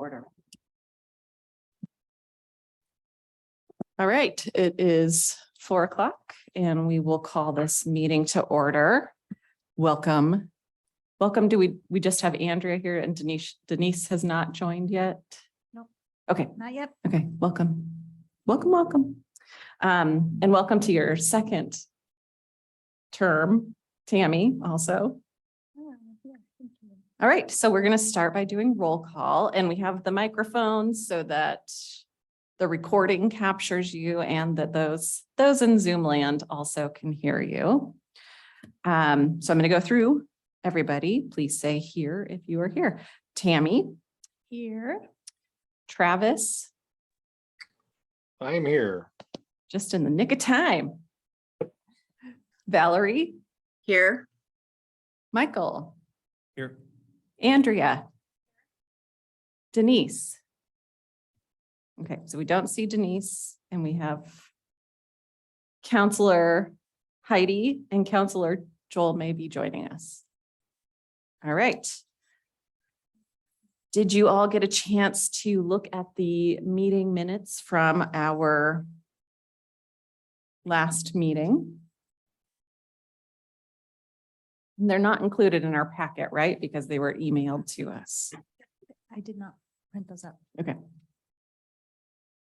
order. All right, it is 4 o'clock and we will call this meeting to order. Welcome. Welcome. Do we just have Andrea here and Denise has not joined yet? Nope. Okay. Not yet. Okay, welcome. Welcome. And welcome to your second term, Tammy, also. All right, so we're going to start by doing roll call, and we have the microphones so that the recording captures you and that those in Zoom land also can hear you. So I'm going to go through everybody. Please say here if you are here. Tammy. Here. Travis. I'm here. Just in the nick of time. Valerie. Here. Michael. Here. Andrea. Denise. Okay, so we don't see Denise and we have Counselor Heidi and Counselor Joel may be joining us. All right. Did you all get a chance to look at the meeting minutes from our last meeting? And they're not included in our packet, right? Because they were emailed to us. I did not print those up. Okay.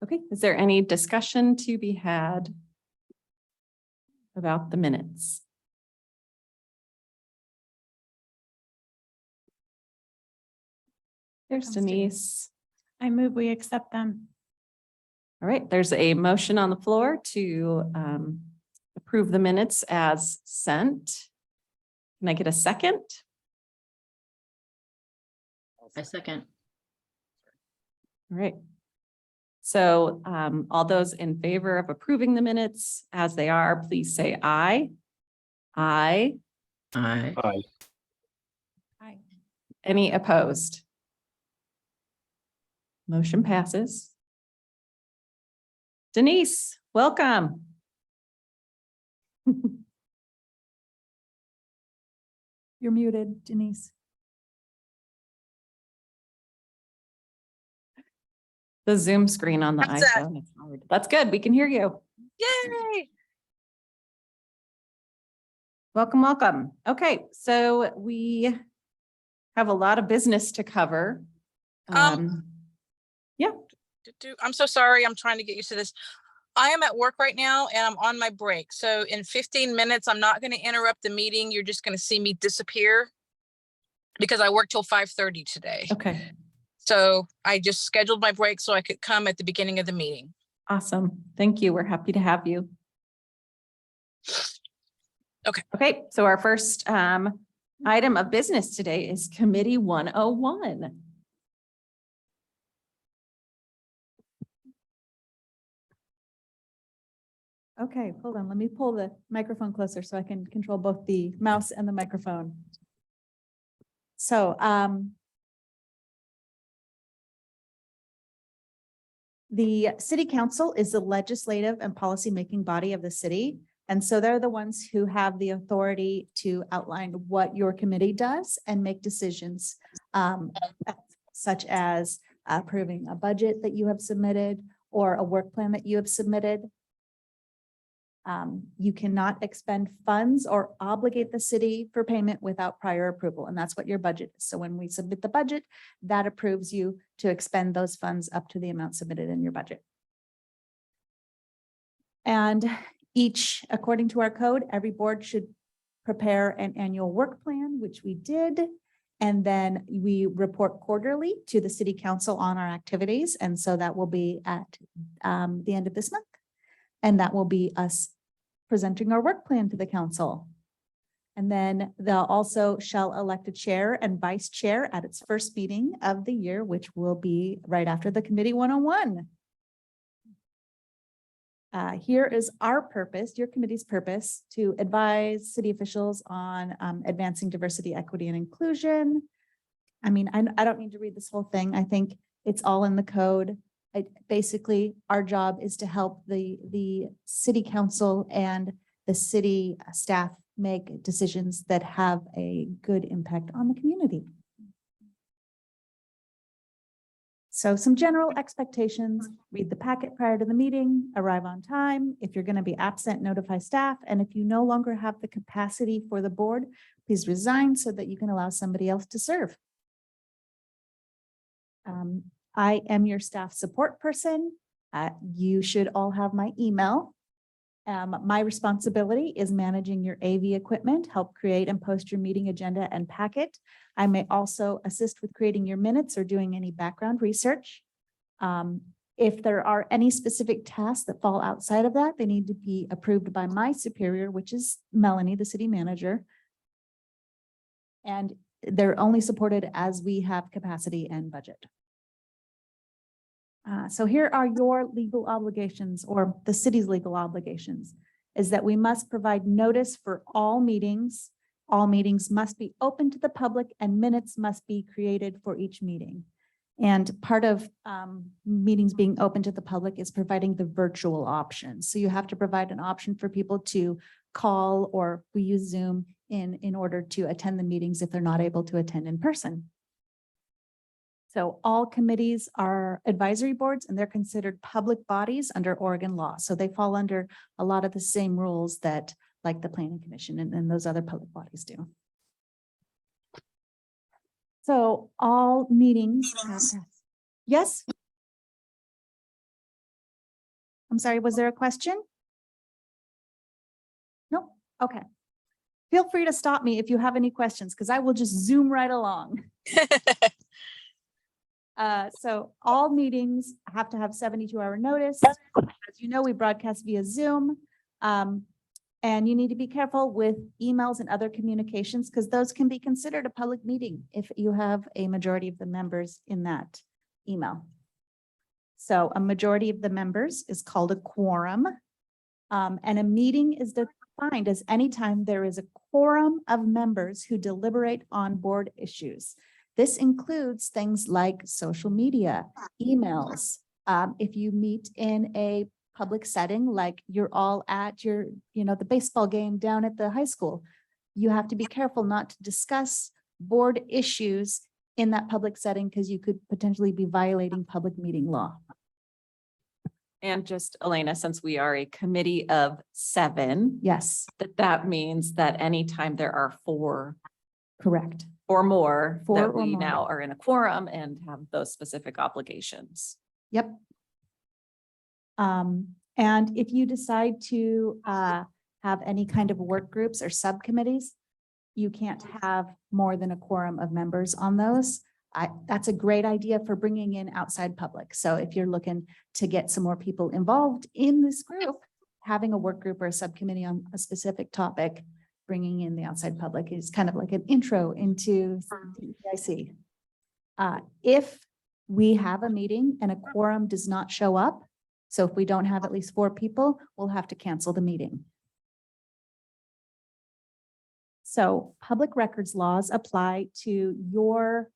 Okay, is there any discussion to be had about the minutes? There's Sounds good. Denise. I move we accept them. All right, there's a motion on the floor to approve the minutes as sent. Can I get a second? I second. All right. So all those in favor of approving the minutes as they are, please say aye. Aye. Aye. Hi. Aye. Any opposed? Motion passes. Denise, welcome. You're muted, Denise. The Zoom screen on the How's that? iPhone. It's hard. That's good. We can hear you. Yay. Welcome. Okay, so we have a lot of business to cover. I'm so sorry. I'm trying to get used to this. I am at work right now and I'm on my break. So in 15 minutes, I'm not going to interrupt the meeting. You're just going to see me disappear because I work till 5:30 today. Okay, So I just scheduled my break so I could come at the beginning of the meeting. awesome. Thank you. We're happy to have you. Okay. So our first item of business today is Committee 101. Okay, hold on. Let me pull the microphone closer so I can control both the mouse and the microphone. So, the city council is the legislative and policy-making body of the city. And so they're the ones who have the authority to outline what your committee does and make decisions, such as approving a budget that you have submitted or a work plan that you have submitted. You cannot expend funds or obligate the city for payment without prior approval, and that's what your budget is. So when we submit the budget, that approves you to expend those funds up to the amount submitted in your budget. And according to our code, every board should prepare an annual work plan, which we did. And then we report quarterly to the city council on our activities. And so that will be at the end of this month. And that will be us presenting our work plan to the council. And then they'll also shall elect a chair and vice chair at its first meeting of the year, which will be right after the Committee 101. Here is our purpose, your committee's purpose, to advise city officials on advancing diversity, equity, and inclusion. I mean, I don't need to read this whole thing. I think it's all in the code. Basically, our job is to help the city council and the city staff make decisions that have a good impact on the community. So some general expectations, read the packet prior to the meeting, arrive on time. If you're going to be absent, notify staff. And if you no longer have the capacity for the board, please resign so that you can allow somebody else to serve. I am your staff support person. You should all have my email. My responsibility is managing your AV equipment, help create and post your meeting agenda and packet. I may also assist with creating your minutes or doing any background research. If there are any specific tasks that fall outside of that, they need to be approved by my superior, which is Melanie, the city manager. And they're only supported as we have capacity and budget. So here are your legal obligations, or the city's legal obligations, is that we must provide notice for all meetings. All meetings must be open to the public and minutes must be created for each meeting. And part of meetings being open to the public is providing the virtual option. So you have to provide an option for people to call, or we use Zoom in order to attend the meetings if they're not able to attend in person. So all committees are advisory boards and they're considered public bodies under Oregon law. So they fall under a lot of the same rules that like the Planning Commission and those other public bodies do. So all meetings. Yes? I'm sorry, was there a question? Nope. Okay. Feel free to stop me if you have any questions, because I will just zoom right along. So all meetings have to have 72-hour notice. As you know, we broadcast via Zoom. And you need to be careful with emails and other communications because those can be considered a public meeting if you have a majority of the members in that email. So a majority of the members is called a quorum. And a meeting is defined as any time there is a quorum of members who deliberate on board issues. This includes things like social media, emails. If you meet in a public setting, like you're all at your, the baseball game down at the high school, you have to be careful not to discuss board issues in that public setting because you could potentially be violating public meeting law. And just Elena, since we are a committee of 7, Yes, that means that anytime there are 4 correct. or more, 4 that or we more. now are in a quorum and have those specific obligations. Yep. And if you decide to have any kind of work groups or subcommittees, you can't have more than a quorum of members on those. That's a great idea for bringing in outside public. So if you're looking to get some more people involved in this group, having a work group or a subcommittee on a specific topic, bringing in the outside public is kind of like an intro into DEIC. If we have a meeting and a quorum does not show up, so if we don't have at least 4 people, we'll have to cancel the meeting. So public records laws apply to your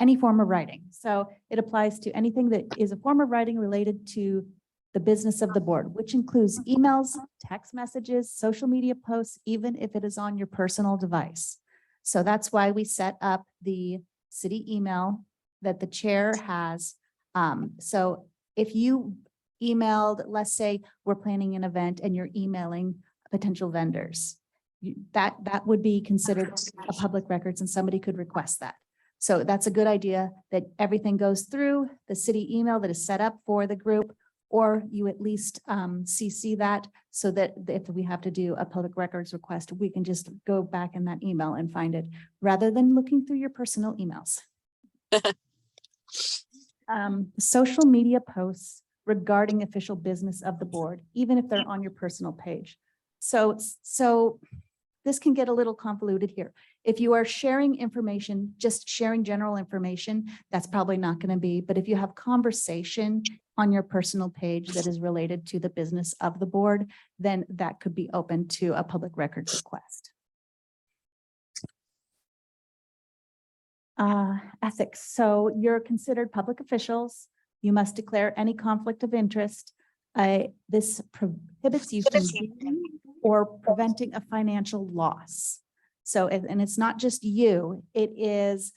any form of writing. So it applies to anything that is a form of writing related to the business of the board, which includes emails, text messages, social media posts, even if it is on your personal device. So that's why we set up the city email that the chair has. So if you emailed, let's say we're planning an event and you're emailing potential vendors, that would be considered a public records and somebody could request that. So that's a good idea that everything goes through the city email that is set up for the group, or you at least CC that so that if we have to do a public records request, we can just go back in that email and find it rather than looking through your personal emails. Social media posts regarding official business of the board, even if they're on your personal page. So this can get a little convoluted here. If you are sharing information, just sharing general information, that's probably not going to be, but if you have conversation on your personal page that is related to the business of the board, then that could be open to a public records request. Ethics. So you're considered public officials. You must declare any conflict of interest. This prohibits you from gaining or preventing a financial loss. So, and it's not just you, it is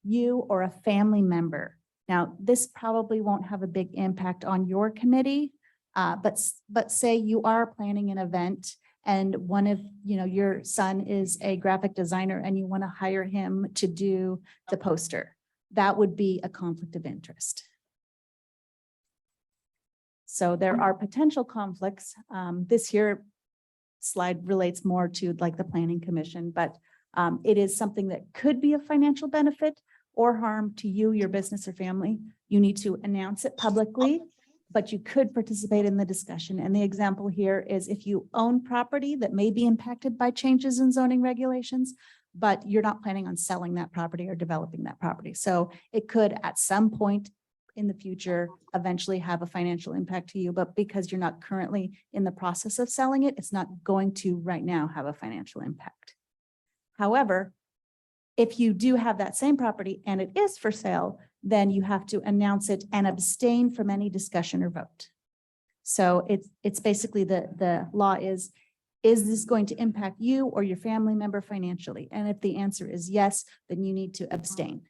you or a family member. Now, this probably won't have a big impact on your committee, but say you are planning an event and one of, your son is a graphic designer and you want to hire him to do the poster. That would be a conflict of interest. So there are potential conflicts. This here slide relates more to like the planning commission, but it is something that could be a financial benefit or harm to you, your business or family. You need to announce it publicly, but you could participate in the discussion. And the example here is if you own property that may be impacted by changes in zoning regulations, but you're not planning on selling that property or developing that property. So it could at some point in the future eventually have a financial impact to you, but because you're not currently in the process of selling it, it's not going to right now have a financial impact. However, if you do have that same property and it is for sale, then you have to announce it and abstain from any discussion or vote. So it's basically the law is this going to impact you or your family member financially? And if the answer is yes, then you need to abstain.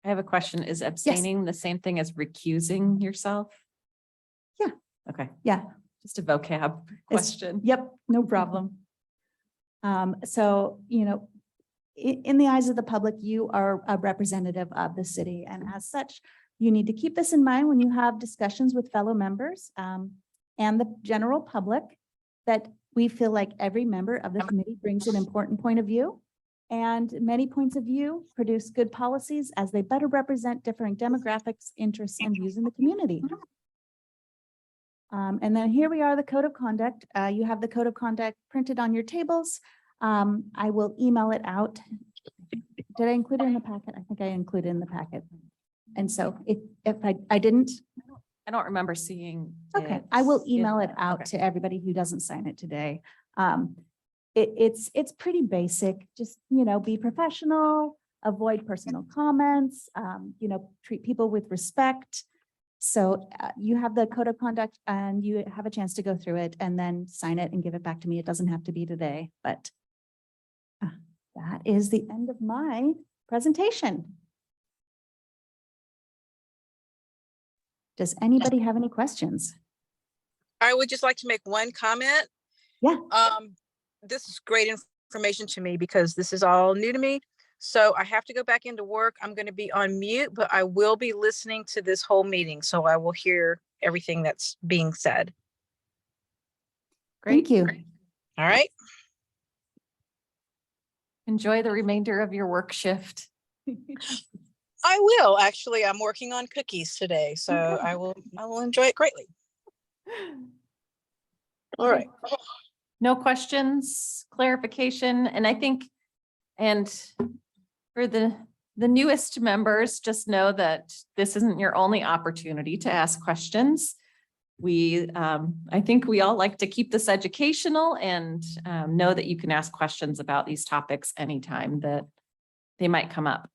I have a question. Is abstaining the same thing as recusing yourself? Yeah. Okay, Yeah. just a vocab question. Yep, no problem. So, in the eyes of the public, you are a representative of the city. And as such, you need to keep this in mind when you have discussions with fellow members and the general public, that we feel like every member of the committee brings an important point of view. And many points of view produce good policies as they better represent differing demographics, interests, and views in the community. And then here we are, the code of conduct. You have the code of conduct printed on your tables. I will email it out. Did I include it in the packet? I think I included it in the packet. And so if I didn't, I don't remember seeing. okay, I will email it out Okay. to everybody who doesn't sign it today. It's pretty basic. Just, be professional, avoid personal comments, treat people with respect. So you have the code of conduct and you have a chance to go through it and then sign it and give it back to me. It doesn't have to be today, but that is the end of my presentation. Does anybody have any questions? I would just like to make one comment. Yeah. This is great information to me because this is all new to me. So I have to go back into work. I'm going to be on mute, but I will be listening to this whole meeting. So I will hear everything that's being said. Thank you. All right. Enjoy the remainder of your work shift. I will actually. I'm working on cookies today, so Okay. I will enjoy it greatly. All right. No questions, clarification, and I think, and for the newest members, just know that this isn't your only opportunity to ask questions. I think we all like to keep this educational and know that you can ask questions about these topics anytime that they might come up.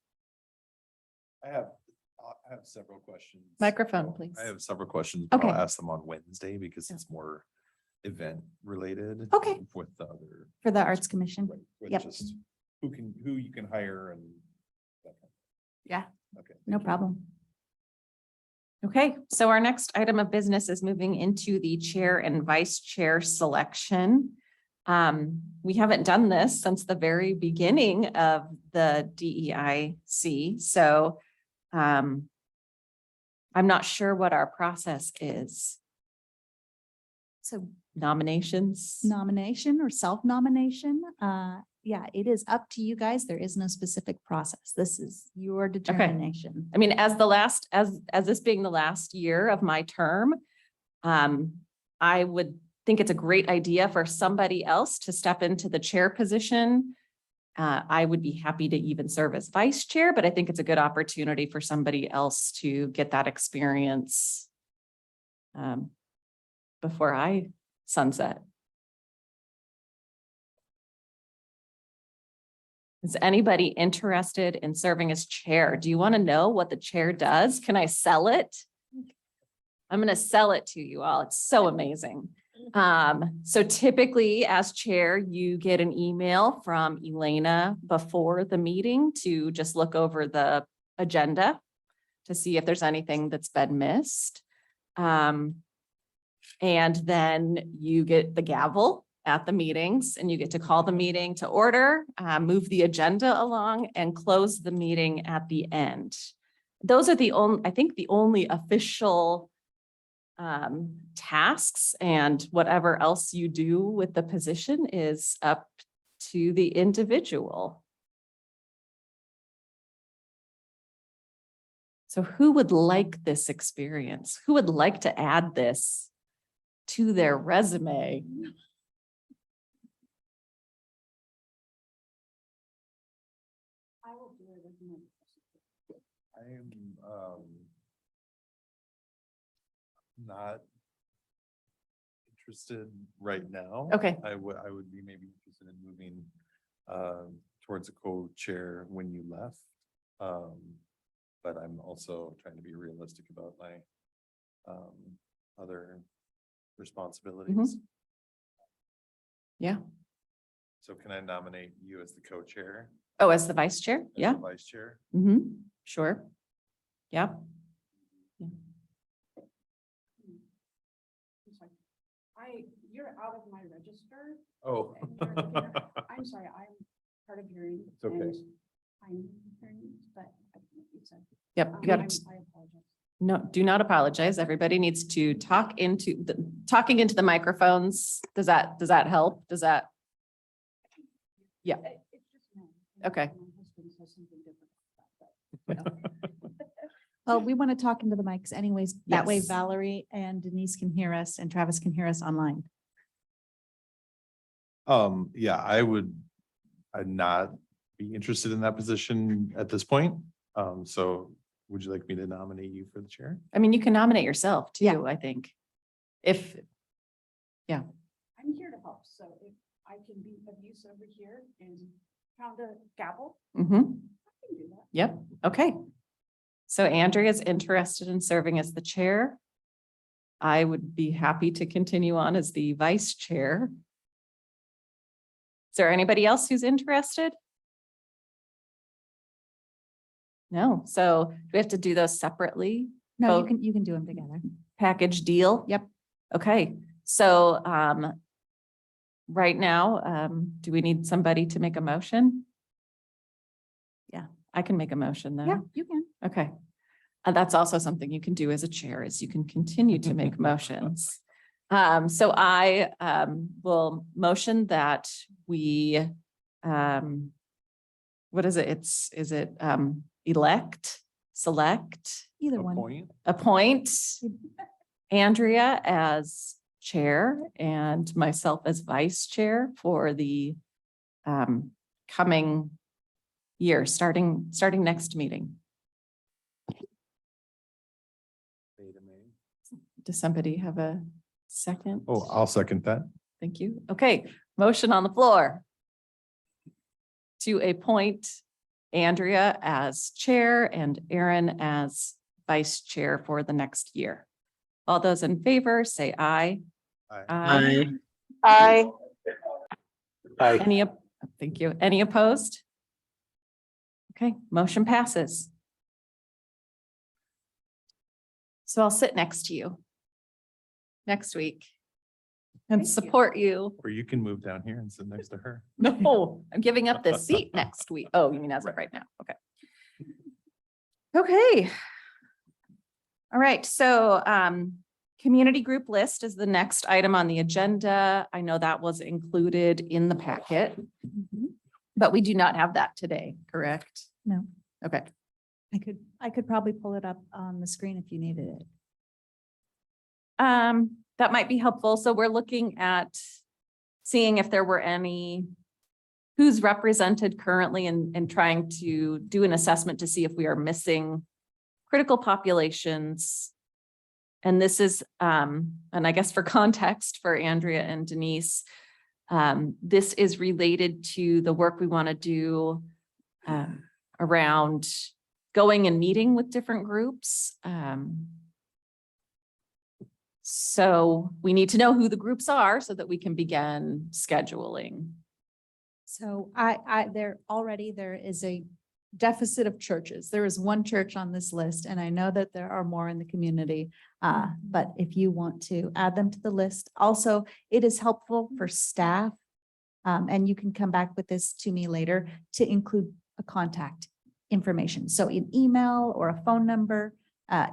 I have several questions. Microphone, Well, please. I have several questions, but I'll Okay. ask them on Wednesday because Yeah. it's more event related. Okay. With the other. For the Arts Commission. with Yep. just who you can hire and. that kind of- Yeah. Okay. No thank you. problem. Okay, so our next item of business is moving into the chair and vice chair selection. We haven't done this since the very beginning of the DEIC, so I'm not sure what our process is. So Nominations? nomination or self-nomination, yeah, it is up to you guys. There is no specific process. This is your determination. I mean, as this being the last year of my term, I would think it's a great idea for somebody else to step into the chair position. I would be happy to even serve as vice chair, but I think it's a good opportunity for somebody else to get that experience before I sunset. Is anybody interested in serving as chair? Do you want to know what the chair does? Can I sell it? I'm going to sell it to you all. It's so amazing. So typically as chair, you get an email from Elena before the meeting to just look over the agenda to see if there's anything that's been missed. And then you get the gavel at the meetings and you get to call the meeting to order, move the agenda along and close the meeting at the end. Those are the only, I think the only official tasks, and whatever else you do with the position is up to the individual. So who would like this experience? Who would like to add this to their resume? I am, not interested right now. Okay. I would be maybe interested in moving, towards a co-chair when you left. But I'm also trying to be realistic about my, other responsibilities. Yeah. So can I nominate you as the co-chair? Oh, as the vice chair? as the Yeah. Vice chair? Sure. Yeah. You're out of my register. Oh. I'm sorry, I'm part of hearing. It's okay. and I'm hearing, but it's a. Yep. You got it. I apologize. No, do not apologize. Everybody needs to talking into the microphones. Does that help? Does that? Yeah. It's just no. I know Okay. My husband says something different. Well, we want to talk into the mics anyways. That way Yes. Valerie and Denise can hear us and Travis can hear us online. Yeah, I'd not be interested in that position at this point. So would you like me to nominate you for the chair? I mean, you can nominate yourself Yeah. too, I think. If, I'm here to help, so if I can be of use over here and pound a gavel, mhm. I can do that. Yep, okay. So Andrea is interested in serving as the chair. I would be happy to continue on as the vice chair. Is there anybody else who's interested? No, so do we have to do those separately? No, Both. you can do them together. Package deal? Yep. Okay, so right now, do we need somebody to make a motion? Yeah, I can make a motion Yeah, though. you can. Okay. That's also something you can do as a chair, is you can continue to make motions. So I will motion that we what is it? Is it elect, select, Either one. Appoint. appoint Andrea as chair and myself as vice chair for the coming year, starting next meeting. Does somebody have a second? Oh, I'll second that. Thank you. Okay, motion on the floor to appoint Andrea as chair and Aaron as vice chair for the next year. All those in favor, say aye. Aye. Aye. Any, thank you. Any opposed? Okay, motion passes. So I'll sit next to you next week and Thank you. support you. Or you can move down here and sit next to her. No, I'm giving up the seat next week. Oh, you mean as of right now? Okay. Okay. All right, so community group list is the next item on the agenda. I know that was included in the packet, but we do not have that today, correct? No. Okay. I could probably pull it up on the screen if you needed it. That might be helpful. So we're looking at seeing if there were any who's represented currently and trying to do an assessment to see if we are missing critical populations. And this is, and I guess for context for Andrea and Denise, this is related to the work we want to do around going and meeting with different groups. So we need to know who the groups are so that we can begin scheduling. So there is a deficit of churches. There is one church on this list, and I know that there are more in the community. But if you want to add them to the list, also, it is helpful for staff. And you can come back with this to me later to include a contact information. So an email or a phone number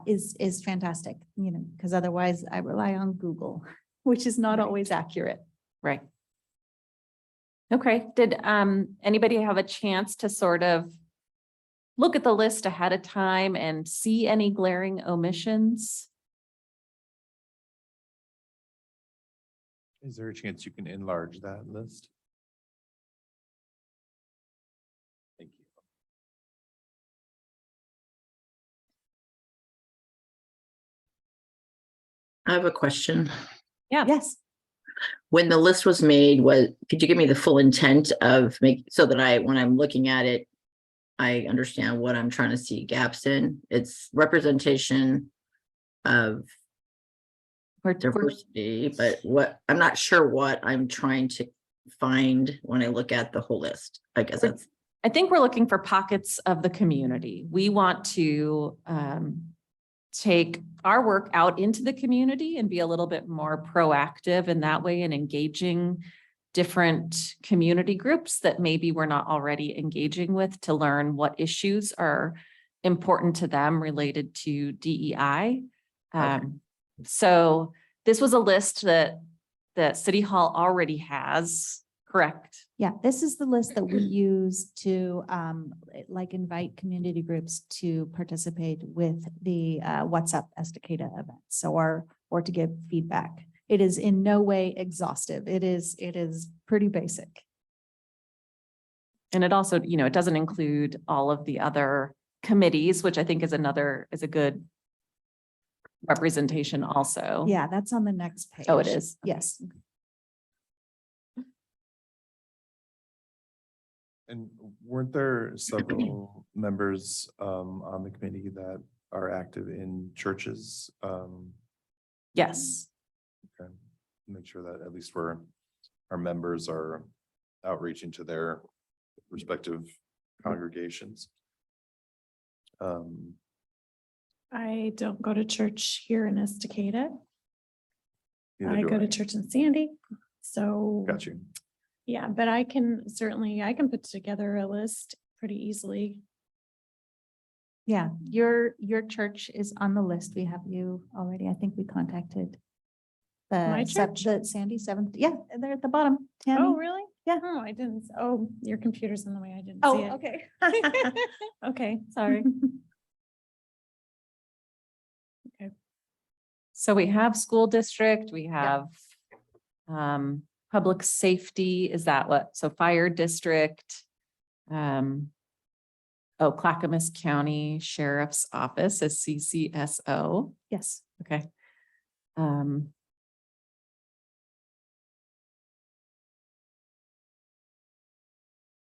is fantastic, because otherwise I rely on Google, which is not Right. always accurate. Right. Okay, did anybody have a chance to sort of look at the list ahead of time and see any glaring omissions? Is there a chance you can enlarge that list? Thank you. I have a question. Yeah. Yes. When the list was made, could you give me the full intent of so that when I'm looking at it, I understand what I'm trying to see gaps in? It's representation of We're- diversity, but I'm not sure what I'm trying to find when I look at the whole list. I guess that's, I think we're looking for pockets of the community. We want to take our work out into the community and be a little bit more proactive in that way and engaging different community groups that maybe we're not already engaging with to learn what issues are important to them related to DEI. So this was a list that City Hall already has, correct? Yeah, this is the list that we use to invite community groups to participate with the What's Up Estacada event. So or to give feedback. It is in no way exhaustive. It is pretty basic. And it also, it doesn't include all of the other committees, which I think is a good representation also. Yeah, that's on the next page. Oh, it is? Yes. And weren't there several members on the committee that are active in churches? Yes. Okay. Make sure that at least our members are outreaching to their respective congregations. I don't go to church here in Estacada. Neither I do go to church in Sandy. So, Got you. yeah, but I can put together a list pretty easily. Yeah, your church is on the list. We have you already. I think we contacted My the Sandy Seventh. Yeah, they're at the bottom. Oh, Tammy. really? Yeah. Oh, I didn't. Oh, your computer's in the way. I didn't see Oh, it. okay. Okay, sorry. So we have school district, we have public safety, is that what? So fire district. Clackamas County Sheriff's Office is CCSO. Yes. Okay.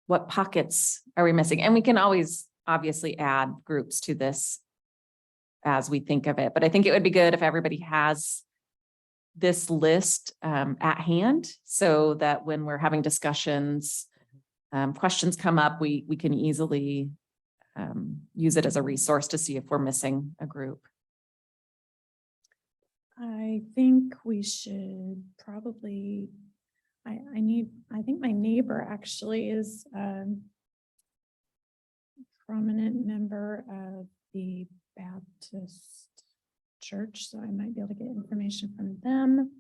What pockets are we missing? And we can always obviously add groups to this as we think of it, but I think it would be good if everybody has this list at hand so that when we're having discussions, questions come up, we can easily use it as a resource to see if we're missing a group. I think we should probably, I think my neighbor actually is a prominent member of the Baptist church, so I might be able to get information from them.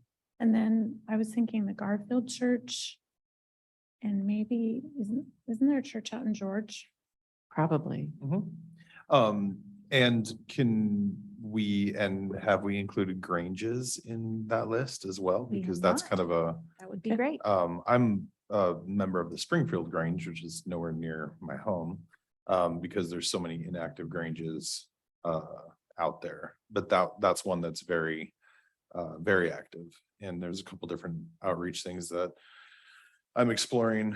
And then I was thinking the Garfield Church, and maybe isn't there a church out in George? Probably. And have we included Granges in that list as well? We Because have that's not. kind of a, That would be great. I'm a member of the Springfield Grange, which is nowhere near my home. Because there's so many inactive Granges out there, but that's one that's very active. And there's a couple different outreach things that I'm exploring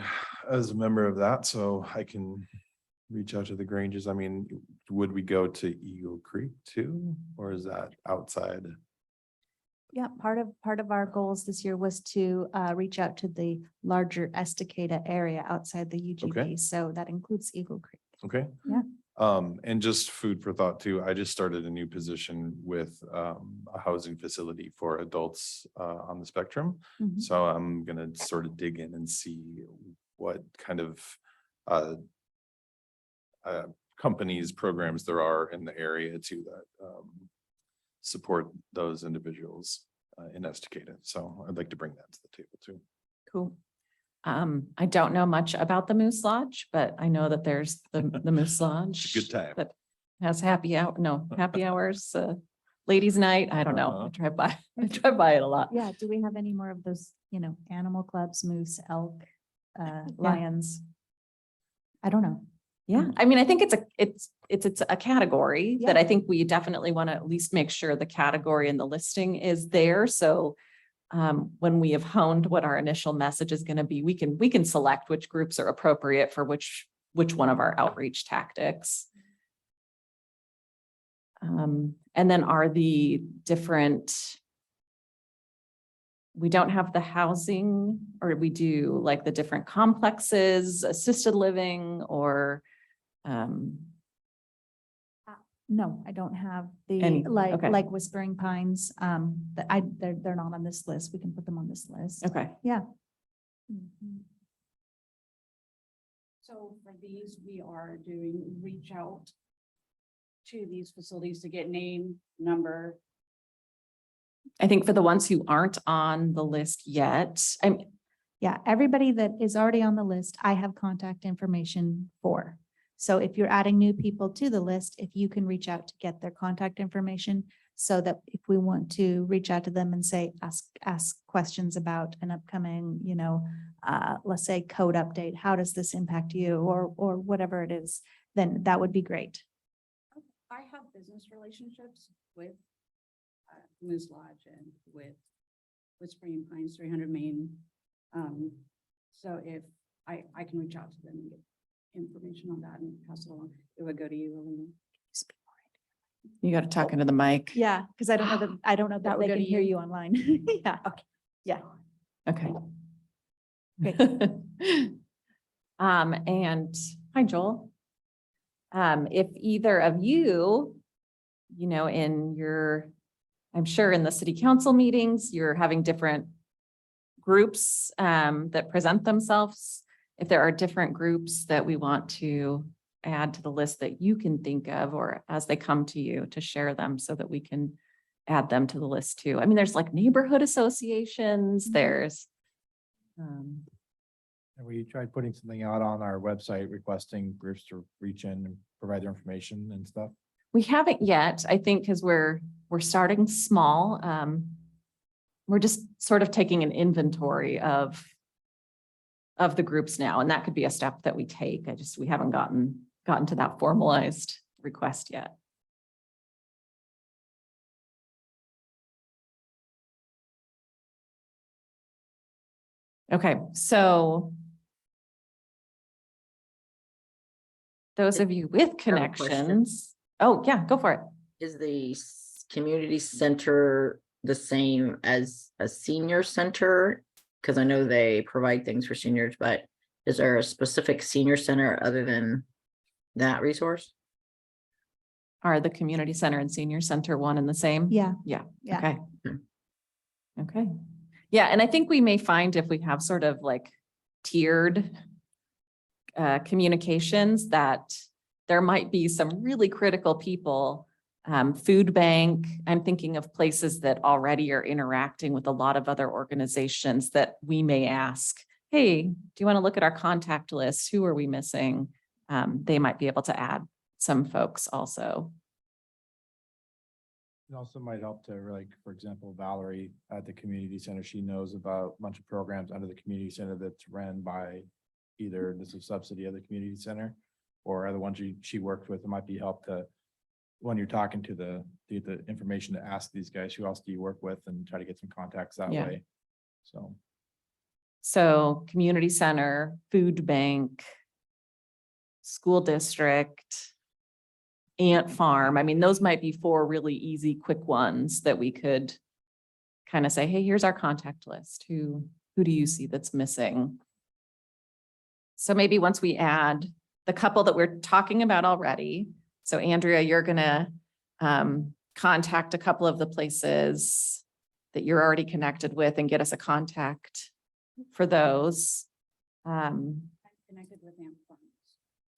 as a member of that, so I can reach out to the Granges. I mean, would we go to Eagle Creek too, or is that outside Yeah, part of our goals this year was to reach out to the larger Estacada area outside the UGB. So that includes Eagle Creek. Okay. Yeah. And just food for thought too, I just started a new position with a housing facility for adults on the spectrum. Mhm. So I'm gonna sort of dig in and see what kind of companies, programs there are in the area too that support those individuals in Estacada. So I'd like to bring that to the table too. Cool. I don't know much about the Moose Lodge, but I know that there's the Moose Lodge. Good time. That has happy hours, ladies' night. I don't know. Uh-huh. I drive by it a lot. Yeah, do we have any more of those, animal clubs, moose, elk, lions? I don't know. Yeah, I mean, I think it's a category that Yeah. I think we definitely want to at least make sure the category and the listing is there. So when we have honed what our initial message is going to be, we can select which groups are appropriate for which one of our outreach tactics. And then are the different, we don't have the housing, or we do like the different complexes, assisted living, or No, I don't have Any, okay. like Whispering Pines, they're not on this list. We can put them on this list. okay. Yeah. So for these, we are doing reach out to these facilities to get name, number. I think for the ones who aren't on the list yet, Yeah, everybody that is already on the list, I have contact information for. So if you're adding new people to the list, if you can reach out to get their contact information, so that if we want to reach out to them and say, ask questions about an upcoming, let's say code update, how does this impact you, or whatever it is, then that would be great. I have business relationships with Moose Lodge and with Whispering Pines, 300 Main. So if I can reach out to them and get information on that and pass it along, it would go to you, Alina. you got to talk into the mic. Yeah, because I don't know that would they go can to hear you? you online. Yeah. Yeah. Okay. Great. And hi, Joel. If either of you, in your, I'm sure in the city council meetings, you're having different groups that present themselves. If there are different groups that we want to add to the list that you can think of, or as they come to you, to share them so that we can add them to the list too. I mean, there's like neighborhood associations, there's And we tried putting something out on our website requesting groups to reach in and provide their information and stuff. we haven't yet, I think, because we're starting small. We're just sort of taking an inventory of the groups now, and that could be a step that we take. We haven't gotten to that formalized request yet. Okay, so those of you with I have a question. connections, oh yeah, go for it. Is the community center the same as a senior center? Because I know they provide things for seniors, but is there a specific senior center other than that resource? Are the community center and senior center one and the same? Yeah. Yeah. Yeah. Okay. Hmm. Okay. Yeah, and I think we may find if we have sort of like tiered communications, that there might be some really critical people. Food bank, I'm thinking of places that already are interacting with a lot of other organizations that we may ask, hey, do you want to look at our contact list? Who are we missing? They might be able to add some folks also. It also might help to, like, for example, Valerie at the community center, she knows about a bunch of programs under the community center that's run by either this is subsidy of the community center or other ones she worked with. It might be help to, when you're talking to the information to ask these guys, who else do you work with, and try to get some contacts that Yeah. way. So community center, food bank, school district, ant farm. I mean, those might be 4 really easy, quick ones that we could kind of say, hey, here's our contact list. Who do you see that's missing? So maybe once we add the couple that we're talking about already. So Andrea, you're gonna contact a couple of the places that you're already connected with and get us a contact for those. I'm connected with Amp Farms.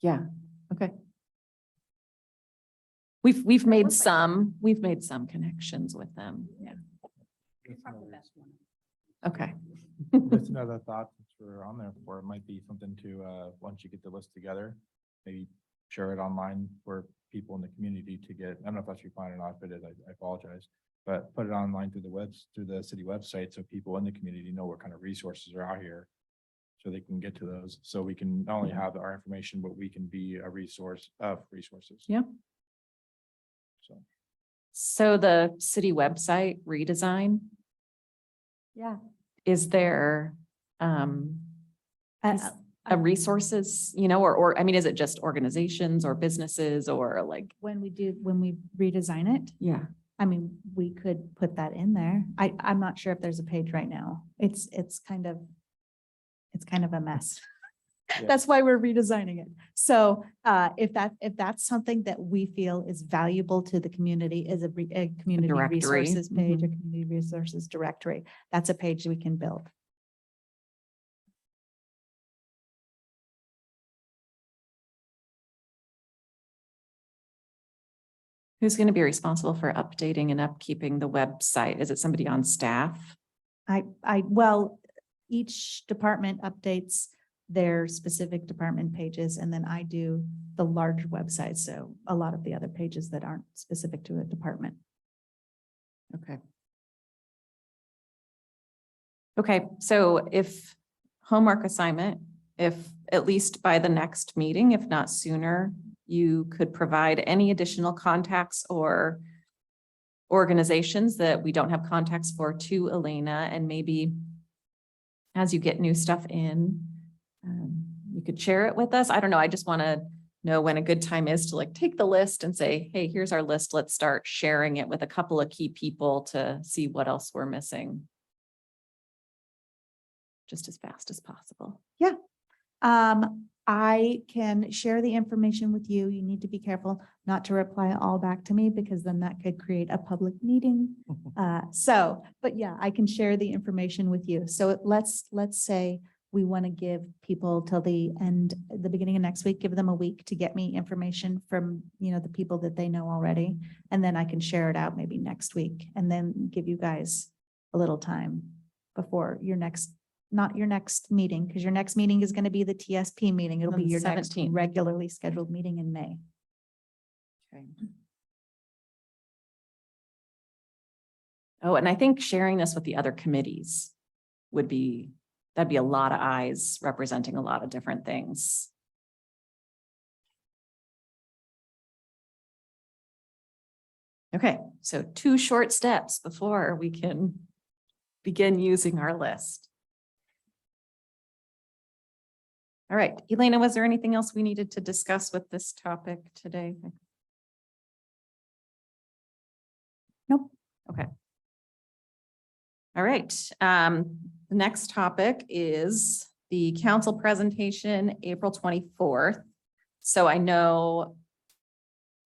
Yeah, okay. We've made some connections with them. Yeah, You're probably the best one. okay. Just another thought since we're on there for, it might be something to, once you get the list together, maybe share it online for people in the community to get, I don't know if that's your plan or not, but I apologize. But put it online through the city website, so people in the community know what kind of resources are out here. So they can get to those, so we can not only have our information, but we can be a resource of resources. Yeah. So. So the city website redesign, Yeah. is there Uh, a resources, or I mean, is it just organizations or businesses or like? when we redesign it, Yeah. I mean, we could put that in there. I'm not sure if there's a page right now. It's kind of a mess. Yeah. That's why we're redesigning it. So if that's something that we feel is valuable to the community, is a community directory. resources page, a Mhm. community resources directory, that's a page we can build. Who's going to be responsible for updating and upkeeping the website? Is it somebody on staff? Well, each department updates their specific department pages, and then I do the large website. So a lot of the other pages that aren't specific to a department. Okay. Okay, so if homework assignment, if at least by the next meeting, if not sooner, you could provide any additional contacts or organizations that we don't have contacts for to Elena, and maybe as you get new stuff in, you could share it with us. I don't know. I just want to know when a good time is to like take the list and say, hey, here's our list. Let's start sharing it with a couple of key people to see what else we're missing. Just as fast as possible. I can share the information with you. You need to be careful not to reply all back to me, because then that could create a public meeting. But yeah, I can share the information with you. So let's say we want to give people till the beginning of next week, give them a week to get me information from, the people that they know already. And then I can share it out maybe next week, and then give you guys a little time before not your next meeting, because your next meeting is going to be the TSP meeting. It'll On be the your next 17th. regularly scheduled meeting in May. Okay. Oh, and I think sharing this with the other committees that'd be a lot of eyes representing a lot of different things. Okay, so 2 short steps before we can begin using our list. All right, Elena, was there anything else we needed to discuss with this topic today? Nope. Okay. All right, the next topic is the council presentation, April 24th. So I know,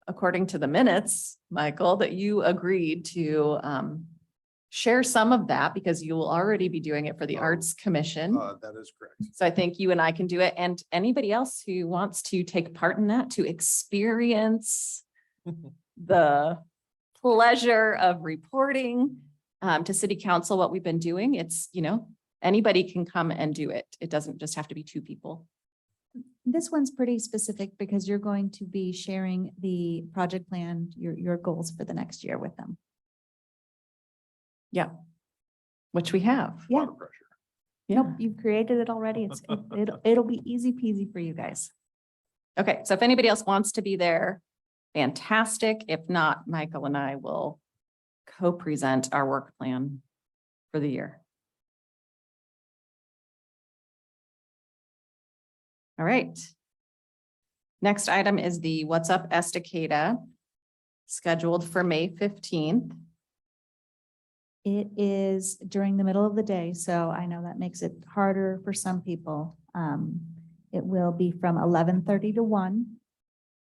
according to the minutes, Michael, that you agreed to share some of that because you will already be doing it for the Arts Commission. That is correct. So I think you and I can do it. And anybody else who wants to take part in that, to experience the pleasure of reporting to city council what we've been doing, it's, anybody can come and do it. It doesn't just have to be 2 people. This one's pretty specific because you're going to be sharing the project plan, your goals for the next year with them. Yeah. Which we have. A lot of pressure. Nope, you've created it already. It'll be easy peasy for you guys. Okay, so if anybody else wants to be there, fantastic. If not, Michael and I will co-present our work plan for the year. All right. Next item is the What's Up Estacada, scheduled for May 15th. It is during the middle of the day, so I know that makes it harder for some people. It will be from 11:30 to 1.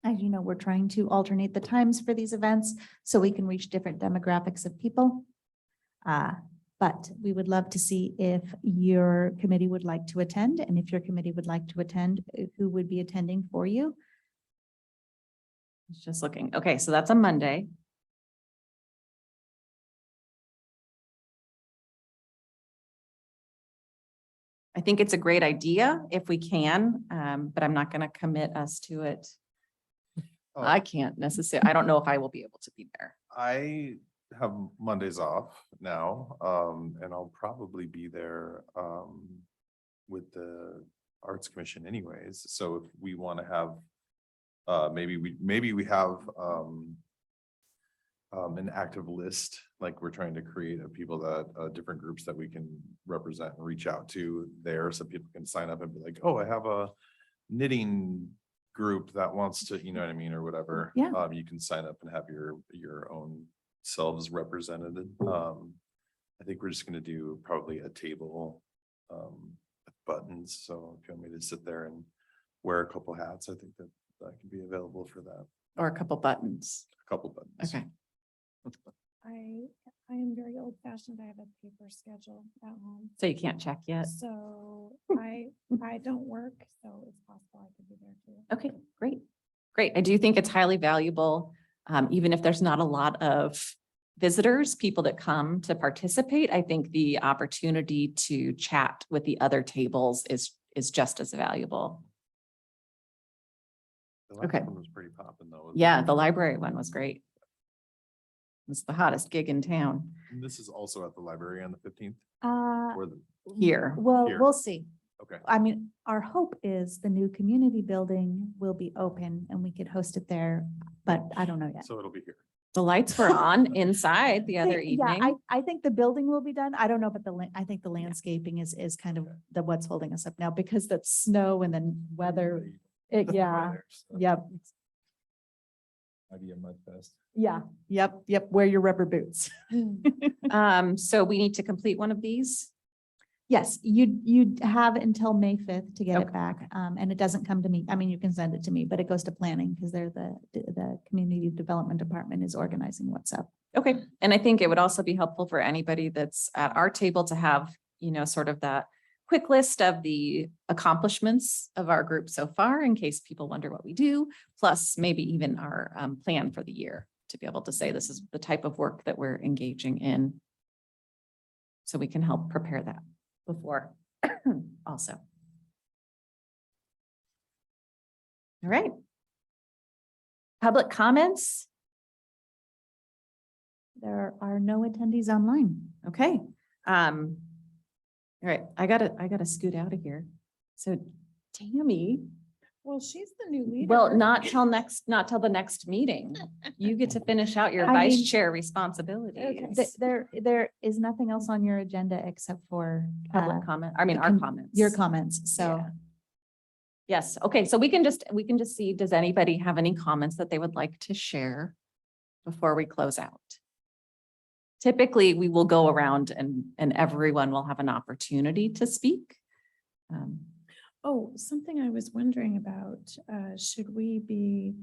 As you know, we're trying to alternate the times for these events so we can reach different demographics of people. But we would love to see if your committee would like to attend, and if your committee would like to attend, who would be attending for you? Just looking. Okay, so that's a Monday. I think it's a great idea if we can, but I'm not going to commit us to it. Oh, I can't necessarily, I don't know if I will be able to be there. I have Mondays off now, and I'll probably be there, with the Arts Commission anyways. So if we want to have, maybe we have, an active list, like we're trying to create of people that, different groups that we can represent and reach out to there, so people can sign up and be like, oh, I have a knitting group that wants to, you know what I mean, or whatever. Yeah. You can sign up and have your own selves represented. I think we're just gonna do probably a table, with buttons, so if you want me to sit there and wear a couple hats, I think that can be available for that, Or a couple buttons. a couple buttons. Okay. I am very old fashioned. I have a paper schedule at home. So you can't check yet. So I don't work, so it's possible I could be there too. Okay, great. Great. I do think it's highly valuable, even if there's not a lot of visitors, people that come to participate. I think the opportunity to chat with the other tables is just as valuable. The last Okay. one was pretty poppin' though. wasn't Yeah, it? the library one was great. It's the hottest gig in town And this is also at the library on the 15th, Uh, or the, here. well, Here. we'll see. okay. I mean, our hope is the new community building will be open and we could host it there, but I don't know yet. So it'll be here. The lights were on inside the other Yeah, evening. I think the building will be done. I don't know, but I think the landscaping is kind of what's holding us up now because that's snow and then weather. Yeah, yep, Might be a mud fest. yeah, yep. Wear your rubber boots. So we need to complete one of these. Yes, you'd have until May 5th to get it Okay. back. And it doesn't come to me. I mean, you can send it to me, but it goes to planning because they're the community development department is organizing what's up. Okay, and I think it would also be helpful for anybody that's at our table to have, sort of that quick list of the accomplishments of our group so far, in case people wonder what we do, plus maybe even our plan for the year, to be able to say this is the type of work that we're engaging in. So we can help prepare that before also. All right. Public comments? There are no attendees online. Okay. All right, I gotta scoot out of here. So Tammy, Well, she's the new leader. well, not till the next meeting. You get to finish out your I vice mean- chair responsibilities. There is nothing else on your agenda except for Public comment, I mean, the our com- comments. your comments. So Yeah. Yes, okay, so we can just see, does anybody have any comments that they would like to share before we close out? Typically, we will go around and everyone will have an opportunity to speak. Oh, something I was wondering about, should we be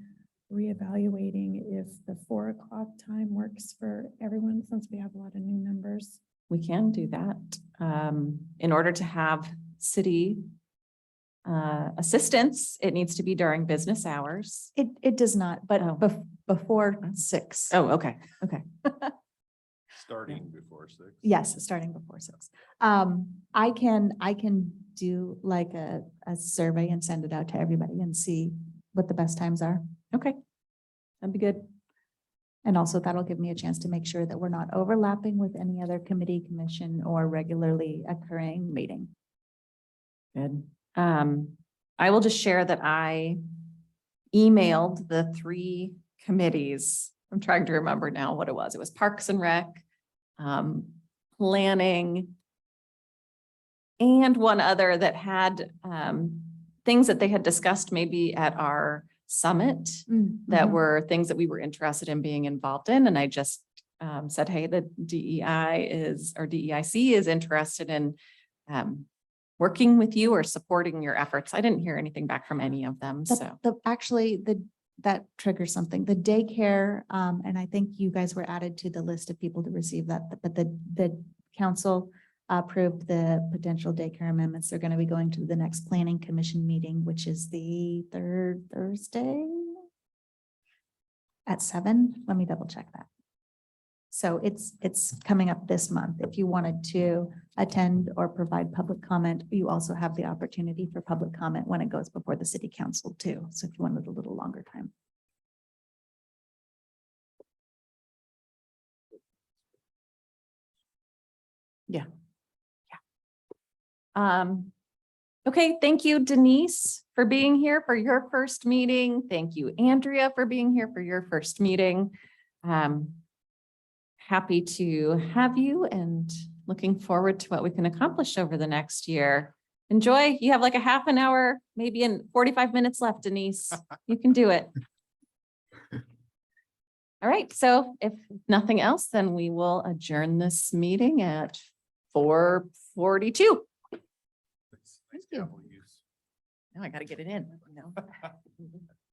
reevaluating if the 4 o'clock time works for everyone, since we have a lot of new members? We can do that. In order to have city assistance, it needs to be during business hours. it does not, but Oh. before 6. Oh, okay, okay. Starting before 6. Yes, starting before 6. I can do like a survey and send it out to everybody and see what the best times are. Okay. That'd be good. And also that'll give me a chance to make sure that we're not overlapping with any other committee, commission, or regularly occurring meeting. Good. I will just share that I emailed the 3 committees. I'm trying to remember now what it was. It was Parks and Rec, planning, and one other that had things that they had discussed maybe at our summit that Mhm. were things that we were interested in being involved in. And I just said, hey, the DEI is, or DEIC is interested in working with you or supporting your efforts. I didn't hear anything back from any of them, so. Actually, that triggers something. The daycare, and I think you guys were added to the list of people to receive that, but the council approved the potential daycare amendments. They're going to be going to the next planning commission meeting, which is the third Thursday at 7. Let me double check that. So it's coming up this month. If you wanted to attend or provide public comment, you also have the opportunity for public comment when it goes before the city council too. So if you wanted a little longer time. Okay, thank you, Denise, for being here for your first meeting. Thank you, Andrea, for being here for your first meeting. Happy to have you and looking forward to what we can accomplish over the next year. Enjoy. You have like a half an hour, maybe in 45 minutes left, Denise. You can do it. All right, so if nothing else, then we will adjourn this meeting at 4:42. Thank you. Now I gotta get it in, you know.